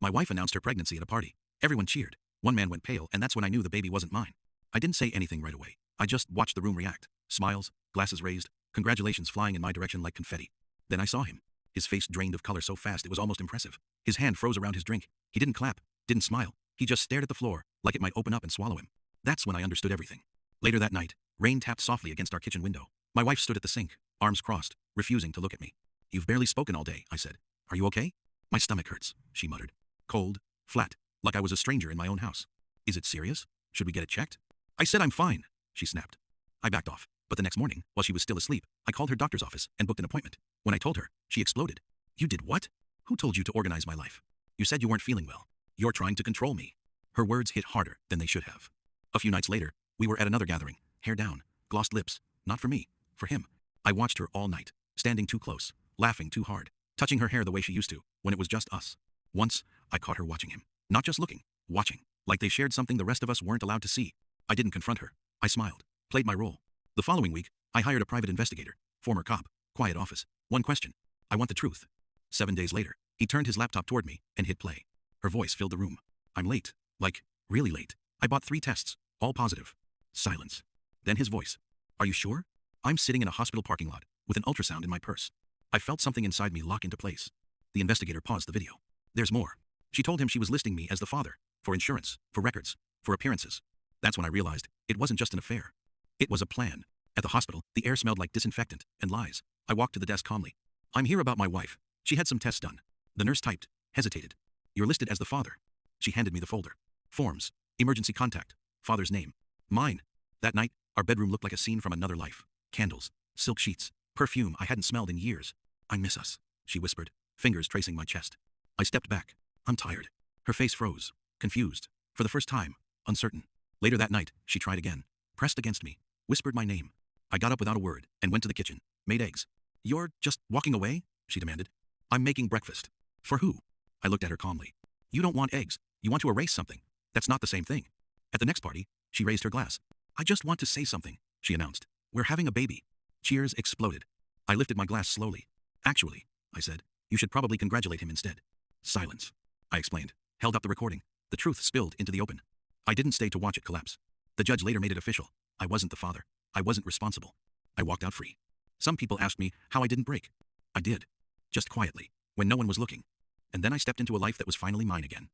My wife announced her pregnancy at a party. Everyone cheered. One man went pale, and that's when I knew the baby wasn't mine. I didn't say anything right away. I just watched the room react. Smiles, glasses raised, congratulations flying in my direction like confetti. Then I saw him. His face drained of color so fast it was almost impressive. His hand froze around his drink. He didn't clap, didn't smile. He just stared at the floor, like it might open up and swallow him. That's when I understood everything. Later that night, rain tapped softly against our kitchen window. My wife stood at the sink, arms crossed, refusing to look at me. "You've barely spoken all day," I said. "Are you okay?" "My stomach hurts," she muttered. Cold, flat, like I was a stranger in my own house. "Is it serious? Should we get it checked?" I said I'm fine, she snapped. I backed off, but the next morning, while she was still asleep, I called her doctor's office and booked an appointment. When I told her, she exploded. "You did what? Who told you to organize my life? You said you weren't feeling well. You're trying to control me." Her words hit harder than they should have. A few nights later, we were at another gathering, hair down, glossed lips, not for me, for him. I watched her all night, standing too close, laughing too hard, touching her hair the way she used to, when it was just us. Once, I caught her watching him. Not just looking, watching, like they shared something the rest of us weren't allowed to see. I didn't confront her. I smiled, played my role. The following week, I hired a private investigator, former cop, quiet office. One question. I want the truth. 7 days later, he turned his laptop toward me and hit play. Her voice filled the room. "I'm late. Like, really late. I bought 3 tests, all positive." Silence. Then his voice. "Are you sure?" I'm sitting in a hospital parking lot, with an ultrasound in my purse. I felt something inside me lock into place. The investigator paused the video. "There's more." She told him she was listing me as the father, for insurance, for records, for appearances. That's when I realized it wasn't just an affair. It was a plan. At the hospital, the air smelled like disinfectant and lies. I walked to the desk calmly. "I'm here about my wife. She had some tests done." The nurse typed, hesitated. "You're listed as the father." She handed me the folder. Forms, emergency contact, father's name. Mine. That night, our bedroom looked like a scene from another life. Candles, silk sheets, perfume I hadn't smelled in years. "I miss us," she whispered, fingers tracing my chest. I stepped back. "I'm tired." Her face froze, confused, for the first time, uncertain. Later that night, she tried again, pressed against me, whispered my name. I got up without a word and went to the kitchen, made eggs. "You're just walking away?" she demanded. "I'm making breakfast." "For who?" I looked at her calmly. "You don't want eggs. You want to erase something. That's not the same thing." At the next party, she raised her glass. "I just want to say something," she announced. "We're having a baby." Cheers exploded. I lifted my glass slowly. "Actually," I said, "you should probably congratulate him instead." Silence. I explained, held up the recording. The truth spilled into the open. I didn't stay to watch it collapse. The judge later made it official. I wasn't the father. I wasn't responsible. I walked out free. Some people asked me how I didn't break. I did. Just quietly, when no one was looking. And then I stepped into a life that was finally mine again.